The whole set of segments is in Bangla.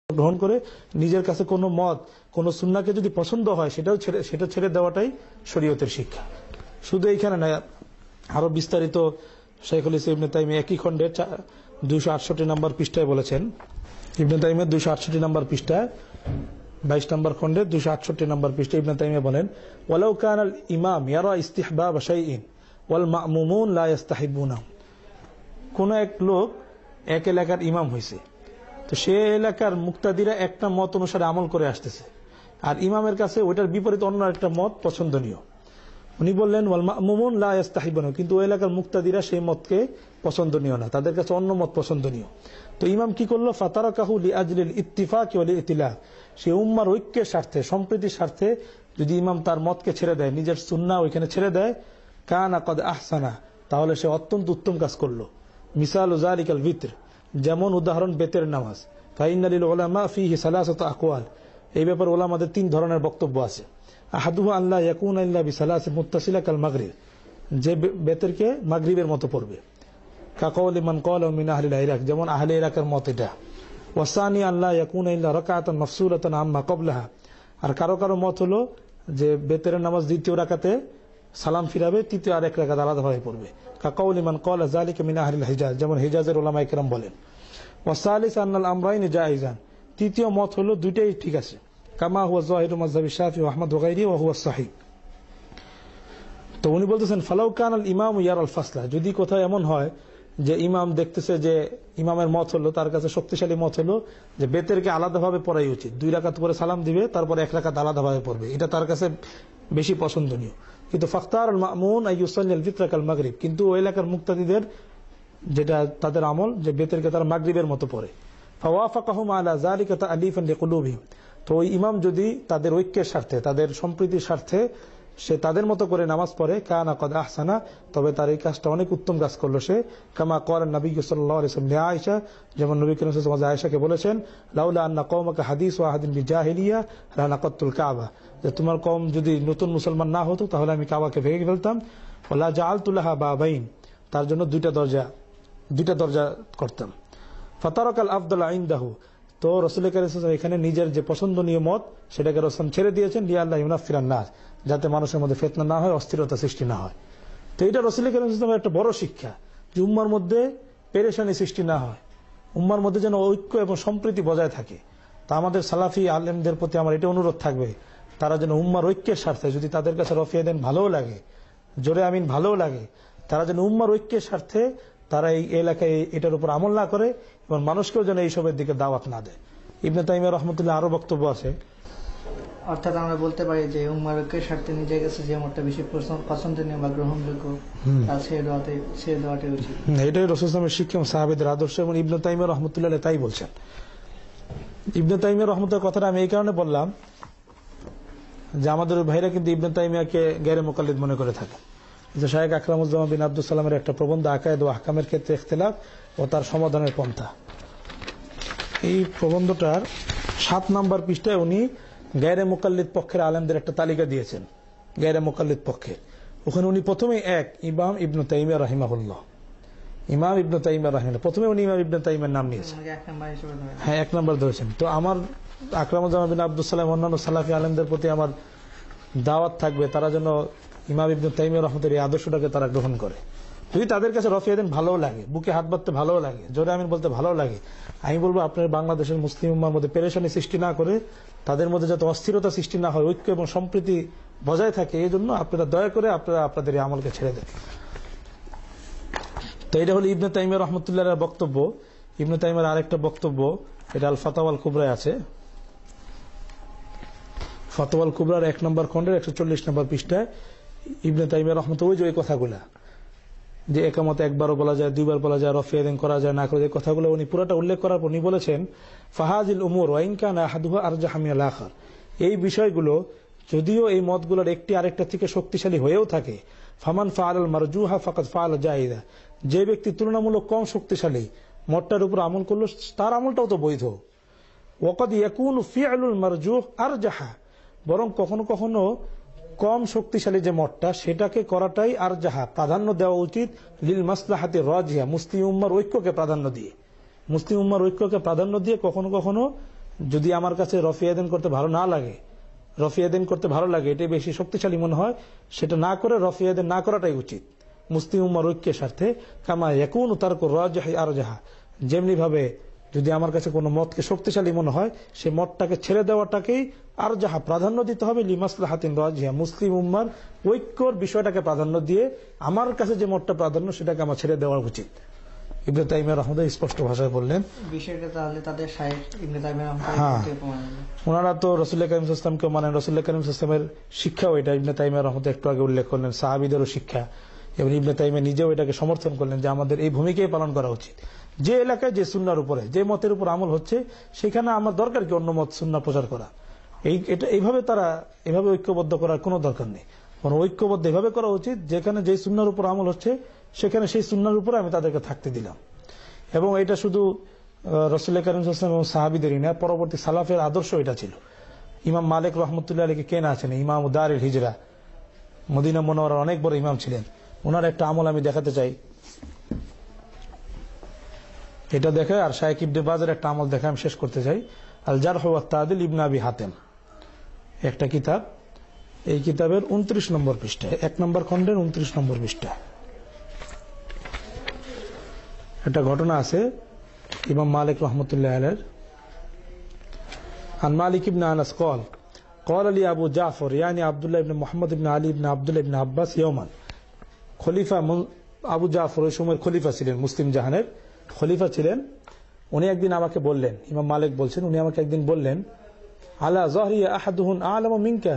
গ্রহণ করে নিজের কাছে কোনো মত কোনো সুন্নাহকে যদি পছন্দ হয় সেটা ছেড়ে দেওয়াটাই শরীয়তের শিক্ষা। শুধু এইখানে না, আরো বিস্তারিত শাইখুল ইসলাম ইবনে তাইমিয়া একই খণ্ডে 268 নম্বর পৃষ্ঠায় বলেছেন। ইবনে তাইমিয়া 268 নম্বর পৃষ্ঠায় 22 নম্বর খণ্ডে 268 নম্বর পৃষ্ঠায় ইবনে তাইমিয়া বলেন, ওয়ালাউ কানাল ইমাম ইয়ারা ইস্তিহবাব শাইইন ওয়াল মা'মুমুন লা ইস্তাহিবুনা। কোন এক লোক এক এলাকার ইমাম হয়েছে, তো সে এলাকার মুক্তাদিরা একটা মত অনুসারে আমল করে আসতেছে, আর ইমামের কাছে ওইটার বিপরীত অন্য একটা মত পছন্দনীয়। উনি বললেন ওয়াল মা'মুমুন লা ইস্তাহিবুনা, কিন্তু ওই এলাকার মুক্তাদিরা সেই মতকে পছন্দনীয় না, তাদের কাছে অন্য মত পছন্দনীয়। তো ইমাম কি করলো, ফাতারাকাহু লিআজলিল ইত্তিফাক ওয়াল ইতিলাফ, সে উম্মার ঐক্যের স্বার্থে সম্প্রীতির স্বার্থে যদি ইমাম তার মতকে ছেড়ে দেয়, নিজের সুন্নাহ ওইখানে ছেড়ে দেয়, কানা কদ আহসানা, তাহলে সে অত্যন্ত উত্তম কাজ করলো। মিসালু যালিকাল বিতর, যেমন উদাহরণ বেতের নামাজ। ফাইন্না লিল উলামা ফীহি সালাসাতু আকওয়াল, এই ব্যাপারে উলামাদের 3 ধরনের বক্তব্য আছে। আহাদুহু আল্লা ইয়াকুনা ইল্লা বিসালাসি মুত্তাসিলা কাল মাগরিব, যে বেতেরকে মাগরিবের মতো পড়বে। কাকাউলি মান ক্বালা মিন আহলিল ইরাক, যেমন আহলে ইরাকের মত এটা। ওয়াসানি আল্লাহ ইয়াকুনা ইল্লা রাকাতান মাফসুলাতান আম্মা ক্বাবলাহা, আর কারো কারো মত হলো যে বেতের নামাজ দ্বিতীয় রাকাতে সালাম ফিরাবে, তৃতীয় আর এক রাকাত আলাদাভাবে পড়বে। কাকাউলি মান ক্বালা যালিকা মিন আহলিল হিজাজ, যেমন হিজাজের উলামায়ে কেরাম বলেন। ওয়াসালিস আন্নাল আমরাইনি জায়েজান, তৃতীয় মত হলো দুইটাই ঠিক আছে। কামা হুয়া যাহিরু মাযহাবি শাফিঈ ওয়া আহমদ ওয়া গায়রিহি ওয়া হুয়া সহিহ। তো উনি বলতেছেন ফালাউ কানাল ইমামু ইয়ারাল ফাসলা, যদি কোথাও এমন হয় যে ইমাম দেখতেছে যে ইমামের মত হলো, তার কাছে শক্তিশালী মত হলো যে বেতেরকে আলাদাভাবে পড়াই উচিত, 2 রাকাত করে সালাম দিবে, তারপর 1 রাকাত আলাদাভাবে পড়বে, এটা তার কাছে বেশি পছন্দনীয়। কিন্তু ফাখতার আল মা'মুন আন ইউসাল্লিল বিতরা কাল মাগরিব, কিন্তু ওই এলাকার মুক্তাদিদের যেটা তাদের আমল যে বেতেরকে তারা মাগরিবের মতো পড়ে। ফাওয়াফাকাহুম আলা যালিকা তা'লিফান লিকুলুবিহিম, তো ওই ইমাম যদি তাদের ঐক্যের স্বার্থে তাদের সম্প্রীতির স্বার্থে সে তাদের মতো করে নামাজ পড়ে, কানা কদ আহসানা, তবে তার এই কাজটা অনেক উত্তম কাজ করলো সে। কামা ক্বালা নবী সাল্লাল্লাহু আলাইহি ওয়াসাল্লাম আয়েশা, যেমন নবী করিম সাল্লাল্লাহু আলাইহি ওয়াসাল্লাম আয়েশাকে বলেছেন, লাউলা আন্না কওমাকা হাদিসু আহাদিন বিজাহিলিয়া লা নাকাতুল কাবা, যে তোমার কওম যদি নতুন মুসলমান না হতো তাহলে আমি কাবাকে ভেঙে ফেলতাম। ওয়ালা জাআলতু লাহা বাবাইন, তার জন্য দুইটা দরজা করতাম। ফাতারাকাল আফদাল ইনদাহু, তো রাসূল কারীম সাল্লাল্লাহু আলাইহি ওয়াসাল্লাম এখানে নিজের যে পছন্দনীয় মত সেটাকে রাসূল ছেড়ে দিয়েছেন, লিআল্লাহ ইউনাফিরান নাস, যাতে মানুষের মধ্যে ফিতনা না হয়, অস্থিরতা সৃষ্টি না হয়। তো এটা রাসূল কারীম সাল্লাল্লাহু আলাইহি ওয়াসাল্লামের একটা বড় শিক্ষা, যে উম্মার মধ্যে পেরেশানি সৃষ্টি না হয়, উম্মার মধ্যে যেন ঐক্য এবং সম্প্রীতি বজায় থাকে। তা আমাদের সালাফি আলেমদের প্রতি আমার এটা অনুরোধ থাকবে, তারা যেন উম্মার ঐক্যের স্বার্থে, যদি তাদের কাছে রফিয়া দেন ভালোও লাগে, জোরে আমিন ভালোও লাগে, তারা যেন উম্মার ঐক্যের স্বার্থে তারা এই এলাকায় এটার উপর আমল না করে এবং মানুষকেও যেন এইসবের দিকে দাওয়াত না দেয়। ইবনে তাইমিয়া রাহমাতুল্লাহ আরো বক্তব্য আছে। অর্থাৎ আমরা বলতে পারি যে উম্মার ঐক্যের স্বার্থে নিজের কাছে যে মতটা বেশি পছন্দনীয় বা গ্রহণযোগ্য, তার ছেড়ে দেওয়াটাই উচিত। এটাই রাসূল সাল্লাল্লাহু আলাইহি ওয়াসাল্লামের শিক্ষা, সাহাবীদের আদর্শ, এবং ইবনে তাইমিয়া রাহমাতুল্লাহ তাই বলছেন। ইবনে তাইমিয়া রাহমাতুল্লাহ কথাটা আমি এই কারণে বললাম যে আমাদের ভাইরা কিন্তু ইবনে তাইমিয়াকে গায়রে মুকাল্লিদ মনে করে থাকে। যে শায়েখ আকরামুজ্জামান বিন আব্দুস সালামের একটা প্রবন্ধ আকায়েদ ও আহকামের ক্ষেত্রে ইখতিলাফ ও তার সমাধানের পন্থা, এই প্রবন্ধটার 7 নম্বর পৃষ্ঠায় উনি গায়রে মুকাল্লিদ পক্ষের আলেমদের একটা তালিকা দিয়েছেন। গায়রে মুকাল্লিদ পক্ষের ওখানে উনি প্রথমে ইমাম ইবনে তাইমিয়া রাহিমাহুল্লাহ, প্রথমে উনি ইমাম ইবনে তাইমিয়ার নাম নিয়েছেন, হ্যাঁ 1 নম্বর ধরেছেন। তো আমার আকরামুজ্জামান বিন আব্দুস সালাম অন্যান্য সালাফি আলেমদের প্রতি আমার দাওয়াত থাকবে, তারা যেন ইমাম ইবনে তাইমিয়া রাহমাতুল্লাহ এই আদর্শটাকে তারা গ্রহণ করে। যদি তাদের কাছে রফিয়া দেন ভালোও লাগে, বুকে হাত বাঁধতে ভালোও লাগে, জোরে আমিন বলতে ভালো লাগে, আমি বলবো আপনার বাংলাদেশের মুসলিম উম্মার মধ্যে পেরেশানি সৃষ্টি না করে, তাদের মধ্যে যাতে অস্থিরতা সৃষ্টি না হয়, ঐক্য এবং সম্প্রীতি বজায় থাকে, এই জন্য আপনারা দয়া করে আপনাদের এই আমলকে ছেড়ে দেন। তো এটা হলো ইবনে তাইমিয়া রাহমাতুল্লাহর বক্তব্য। ইবনে তাইমিয়ার আরেকটা বক্তব্য, এটা আল ফাতাওয়াল কুবরায় আছে। ফাতাওয়াল কুবরার 1 নম্বর খণ্ডের 140 নম্বর পৃষ্ঠায় ইবনে তাইমিয়া রাহমাতুল্লাহ ওই যে এই কথাগুলা, যে একামত একবারও বলা যায়, 2বার বলা যায়, রফিয়া দেন করা যায় না করে, এই কথাগুলো উনি পুরোটা উল্লেখ করার পর উনি বলেছেন, ফাহাজিল উমুর ওয়া ইন কানা আহাদুহা আরজাহা মিনাল আখার, এই বিষয়গুলো যদিও এই মতগুলোর একটি আরেকটা থেকে শক্তিশালী হয়েও থাকে, ফামান ফাআলাল মারজুহা ফাকাদ ফাআলা জায়েজা, যে ব্যক্তি তুলনামূলক কম শক্তিশালী মতটার উপর আমল করলো তার আমলটাও তো বৈধ। ওয়াকাদ ইয়াকুনু ফি'লুল মারজুহ আরজাহা, বরং কখনো কখনো কম শক্তিশালী যে মতটা সেটাকে করাটাই আরজাহা, প্রাধান্য দেওয়া উচিত, লিল মাসলাহাতি রাজিহা, মুসলিম উম্মার ঐক্যকে প্রাধান্য দিয়ে কখনো কখনো যদি আমার কাছে রফিয়াদিন করতে ভালো না লাগে, রফিয়াদিন করতে ভালো লাগে, এটাই বেশি শক্তিশালী মনে হয়, সেটা না করে রফিয়াদিন না করাটাই উচিত মুসলিম উম্মার ঐক্যের স্বার্থে। কামা ইয়াকুনু তারকু রাজিহি আরজাহা, যেমনি ভাবে যদি আমার কাছে কোনো মতকে শক্তিশালী মনে হয়, সেই মতটাকে ছেড়ে দেওয়াটাকেই আর যাহা প্রাধান্য দিতে হবে লিমাসলাহাতিন রাজিহা, মুসলিম উম্মার ঐক্যর বিষয়টাকে প্রাধান্য দিয়ে আমার কাছে যে মতটা প্রাধান্য সেটাকে আমার ছেড়ে দেওয়া উচিত। ইবনে তাইমিয়া রাহমাতুল্লাহ স্পষ্ট ভাষায় বললেন। বিষয়টা তাহলে তাদের শাইখ ইবনে তাইমিয়া হ্যাঁ, রাহমাতুল্লাহ ওনারা তো রাসূলুল্লাহ কারীম সাল্লাল্লাহু আলাইহি ওয়াসাল্লামকে মানেন, রাসূলুল্লাহ কারীম সাল্লাল্লাহু আলাইহি ওয়াসাল্লামের শিক্ষাও এটা ইবনে তাইমিয়া রাহমাতুল্লাহ একটু আগে উল্লেখ করলেন, সাহাবীদেরও শিক্ষা, এবং ইবনে তাইমিয়া নিজেও এটাকে সমর্থন করলেন যে আমাদের এই ভূমিকাই পালন করা উচিত। যে এলাকায় যে সুন্নাহর উপরে যে মতের উপর আমল হচ্ছে সেখানে আমার দরকার কি অন্য মত সুন্নাহ প্রচার করা, এইভাবে তারা এভাবে ঐক্যবদ্ধ করার কোনো দরকার নেই। ঐক্যবদ্ধ এভাবে করা উচিত যেখানে যে সুন্নাহর উপর আমল হচ্ছে সেখানে সেই সুন্নাহর উপরে আমি তাদেরকে থাকতে দিলাম। এবং এটা শুধু রাসূলুল্লাহ কারীম সাল্লাল্লাহু আলাইহি ওয়াসাল্লাম এবং সাহাবীদেরই না, পরবর্তী সালাফের আদর্শ এটা ছিল। ইমাম মালিক রাহমাতুল্লাহ আলাইহি কে না আছেন, ইমাম দারুল হিজরা, মদিনা মুনাওয়ারার অনেক বড় ইমাম ছিলেন। ওনার একটা আমল আমি দেখাতে চাই, এটা দেখে আর শাইখ ইবনে বাজের একটা আমল দেখে আমি শেষ করতে চাই। আল জারহ ওয়া তা'দিল ইবনে আবি হাতেম একটা কিতাব, এই কিতাবের 29 নম্বর পৃষ্ঠায়, 1 নম্বর খণ্ডের 29 নম্বর পৃষ্ঠায় একটা ঘটনা আছে ইমাম মালিক রাহমাতুল্লাহ আলাইহি। আন মালিক ইবনে আনাস قال قال لي ابو جعفر يعني عبد الله بن محمد بن علي بن عبد الله بن عباس يوما, খলিফা আবু জাফর ওই সময়ের খলিফা ছিলেন, মুসলিম জাহানের খলিফা ছিলেন। উনি একদিন আমাকে বললেন, ইমাম মালিক বলছেন, উনি আমাকে একদিন বললেন, আলা যহরি আহাদুহুন আ'লামু মিনকা,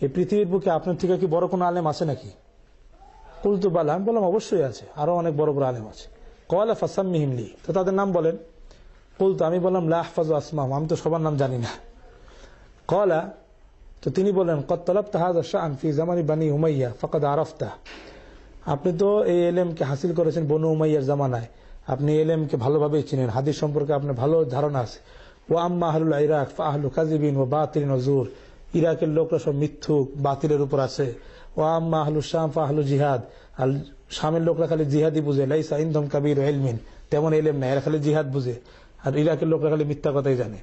এই পৃথিবীর বুকে আপনার থেকে কি বড় কোনো আলেম আছে নাকি? কুলতু বালা, আমি বললাম অবশ্যই আছে, আরো অনেক বড় বড় আলেম আছে। ক্বালা ফাসাম্মিহিম লি, তো তাদের নাম বলেন। কুলতু, আমি বললাম লা আহফাজু আসমাহুম, আমি তো সবার নাম জানি না। ক্বালা, তো তিনি বলেন কদ তালাবতা হাযা শাআন ফি জামানি বানি উমাইয়া ফাকাদ আরাফতা, আপনি তো এই ইলমকে হাসিল করেছেন বনু উমাইয়ার জামানায়, আপনি ইলমকে ভালোভাবে চিনেন, হাদিস সম্পর্কে আপনার ভালো ধারণা আছে। ওয়া আম্মা আহলুল ইরাক ফাআহলু কাযিবিন ওয়া বাতিলিন ওয়া জুর, ইরাকের লোকরা সব মিথ্যুক বাতিলের উপর আছে। ওয়া আম্মা আহলুশ শাম ফাআহলু জিহাদ, আর শামের লোকরা খালি জিহাদই বুঝে, লাইসা ইনদাহুম কাবীরু ইলমিন, তেমন ইলম নাই, এরা খালি জিহাদ বুঝে, আর ইরাকের লোকরা খালি মিথ্যা কথাই জানে।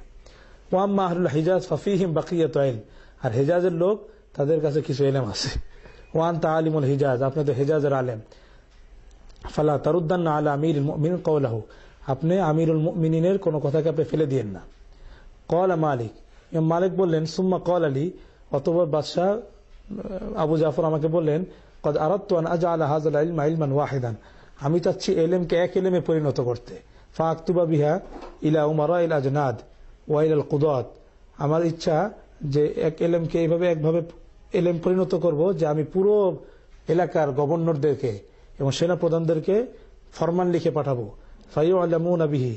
ওয়া আম্মা আহলুল হিজাজ ফাফিহিম বাকিয়াতু ইলম, আর হিজাজের লোক তাদের কাছে কিছু ইলম আছে। ওয়া আনতা আলিমুল হিজাজ, আপনি তো হিজাজের আলেম। ফালা তারুদ্দান্না আলা আমিরুল মুমিনিন কওলাহু, আপনি আমিরুল মুমিনিনের কোন কথাকে আপনি ফেলে দিয়েন না। ক্বালা মালিক, ইমাম মালিক বললেন, সুম্মা ক্বালা লি, অতঃপর বাদশা আবু জাফর আমাকে বললেন, কদ আরাদতু আন আজআলা হাযাল ইলমা ইলমান ওয়াহিদান, আমি চাচ্ছি ইলমকে এক ইলমে পরিণত করতে। ফাআকতুবা বিহা ইলা উমারাইল আজনাদ ওয়া ইলাল কুদাত, আমার ইচ্ছা যে এক ইলমকে একভাবে ইলম পরিণত করব যে আমি পুরো এলাকার গভর্নরদেরকে এবং সেনা প্রধানদেরকে ফরমান লিখে পাঠাবো। ফায়ুআলামুনা বিহি,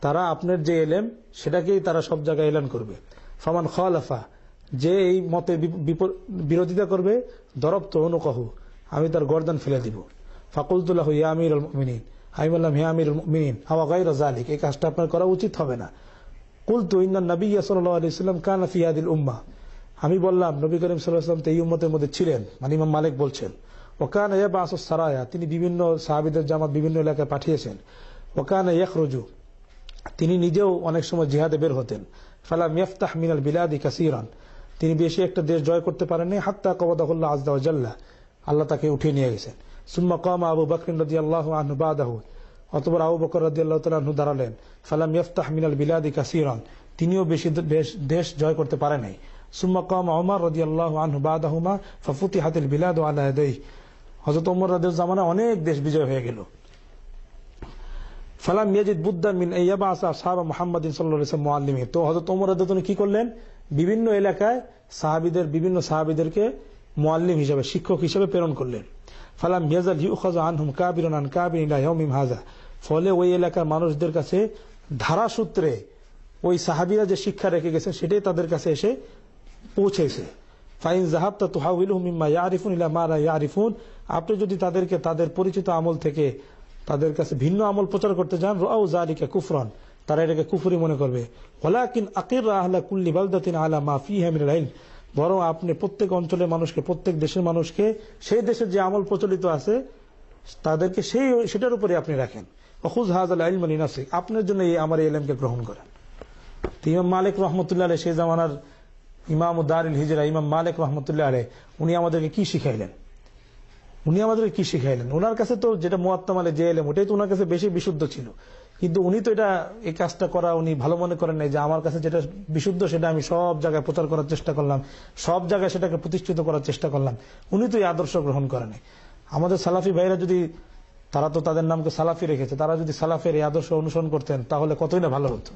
তারা আপনার যে ইলম সেটাকেই তারা সব জায়গায় এলান করবে। ফামান খালাফা, যে এই মতে বিরোধিতা করবে, দরবতু উনুকাহু, আমি তার গর্দান ফেলে দিব। ফাকুলতু লাহু ইয়া আমিরুল মুমিনিন, আমি বললাম হে আমিরুল মুমিনিন, আওয়া গায়রা যালিক, এই কাজটা আপনার করা উচিত হবে না। কুলতু ইন্নান নাবিয়্যা সাল্লাল্লাহু আলাইহি ওয়াসাল্লাম কানা ফি হাদিল উম্মাহ, আমি বললাম নবী করিম সাল্লাল্লাহু আলাইহি ওয়াসাল্লাম তো এই উম্মতের মধ্যে ছিলেন, মানে ইমাম মালিক বলছেন। ওয়াকানা ইয়াবাসু সারায়া, তিনি বিভিন্ন সাহাবীদের জামাত বিভিন্ন এলাকায় পাঠিয়েছেন। ওয়াকানা ইয়াখরুজু, তিনি নিজেও অনেক সময় জিহাদে বের হতেন। ফালাম ইয়াফতাহ মিনাল বিলাদি কাসীরান, তিনি বেশি একটা দেশ জয় করতে পারেননি। হাত্তা কবাদাহুল্লাহ আযজা ওয়া জাল্লা, আল্লাহ তাকে উঠিয়ে নিয়ে গেছেন। সুম্মা কামা আবু বকর রাদিয়াল্লাহু আনহু বাদাহু, অতঃপর আবু বকর রাদিয়াল্লাহু তাআলা আনহু দাঁড়ালেন। ফালাম ইয়াফতাহ মিনাল বিলাদি কাসীরান, তিনিও বেশি দেশ জয় করতে পারেন নাই। সুম্মা কামা ওমর রাদিয়াল্লাহু আনহু বাদাহুমা ফাফুতিহাতিল বিলাদু আলা ইয়াদাইহি, হযরত ওমর রাদিয়াল্লাহু জামানায় অনেক দেশ বিজয় হয়ে গেল। ফালাম ইয়াজিদ বুদ্দান মিন আইয়াবাসা আসহাব মুহাম্মাদিন সাল্লাল্লাহু আলাইহি ওয়াসাল্লাম মুআল্লিমিন, তো হযরত ওমর রাদিয়াল্লাহু কি করলেন, বিভিন্ন এলাকায় বিভিন্ন সাহাবীদেরকে মুআল্লিম হিসেবে, শিক্ষক হিসেবে প্রেরণ করলেন। ফালাম ইয়াজাল ইউখাযু আনহুম কাবিরুন আন কাবির ইলা ইয়াউমিম হাযা, ফলে ওই এলাকার মানুষদের কাছে ধারাসূত্রে ওই সাহাবীরা যে শিক্ষা রেখে গেছেন সেটাই তাদের কাছে এসে পৌঁছেছে। ফাইন যাহাবতা তুহাউইলুহুম মিম্মা ইয়ারিফুন ইলা মা লা ইয়ারিফুন, আপনি যদি তাদেরকে তাদের পরিচিত আমল থেকে তাদের কাছে ভিন্ন আমল প্রচার করতে যান, রাউ যালিকা কুফরান, তারা এটাকে কুফরি মনে করবে। ওয়ালাকিন আকির আহলা কুল্লি বালদাতিন আলা মা ফিহা মিনাল ইলম, বরং আপনি প্রত্যেক অঞ্চলের মানুষকে, প্রত্যেক দেশের মানুষকে সেই দেশের যে আমল প্রচলিত আছে তাদেরকে সেটার উপরে আপনি রাখেন। ওয়াখুয হাযাল ইলমা লিনাফসিক, আপনার জন্য আমার এই ইলমকে গ্রহণ করেন। তো ইমাম মালিক রহমতুল্লাহ আলাইহি সেই জামানার ইমাম দারুল হিজরা ইমাম মালিক রহমতুল্লাহ আলাইহি উনি আমাদেরকে কি শিখাইলেন? উনি আমাদেরকে কি শিখাইলেন? ওনার কাছে তো যেটা মুয়াত্তাম আলে যে ইলম ওটাই তো ওনার কাছে বেশি বিশুদ্ধ ছিল, কিন্তু উনি তো এটা এই কাজটা করা উনি ভালো মনে করেন নাই যে আমার কাছে যেটা বিশুদ্ধ সেটা আমি সব জায়গায় প্রচার করার চেষ্টা করলাম, সব জায়গায় সেটাকে প্রতিষ্ঠিত করার চেষ্টা করলাম। উনি তো এই আদর্শ গ্রহণ করেন নাই। আমাদের সালাফি ভাইরা যদি, তারা তো তাদের নামকে সালাফি রেখেছে, তারা যদি সালাফের এই আদর্শ অনুসরণ করতেন তাহলে কতই না ভালো হতো।